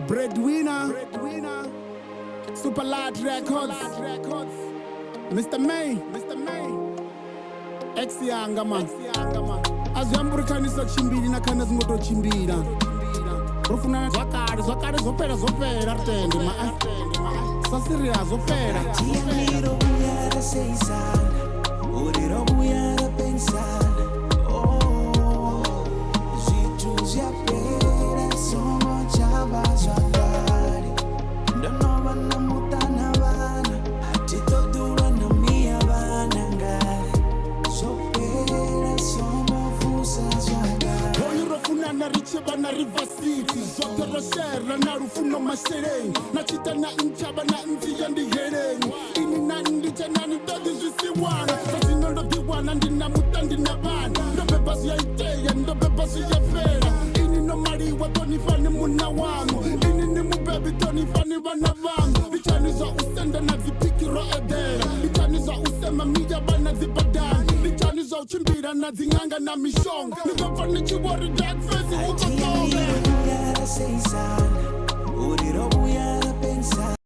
breadwinner, super large records, Mr. May, ex-yanga man. Aziyamburikhanisa chimbiri na khana zingotochimbira. Rufuna zvakare zopera rutende sasirira zopera. Tiamiro buyara seisana, uriro buyara pensana. Oh, zwithuzwiyafhela songo chaba zwakare. Ndonova na mutana vana, atitodulwa na mia vana ngare. Zopera songo fusa zwakare. Hoyu rofunana richeba na River City, zvokerosera na rufuno mashereni, nachita na inchaba na nziya ndihereni. Ini nani ndicha nani dodi zvisiwana, sasino ndotiwana ndina muta ndina vana. Ndobeba ziyaiteya ndobeba ziyafhela. Ini nomaliwa tonifani muna wangu, ini ni mubebi tonifani vana vangu. Ndichaniza usenda na zipikiro edera, ndichaniza usema miya bana zibadani, ndichaniza uchimbira na zinganga na mishonga. Ningopfa nichiwori Darkface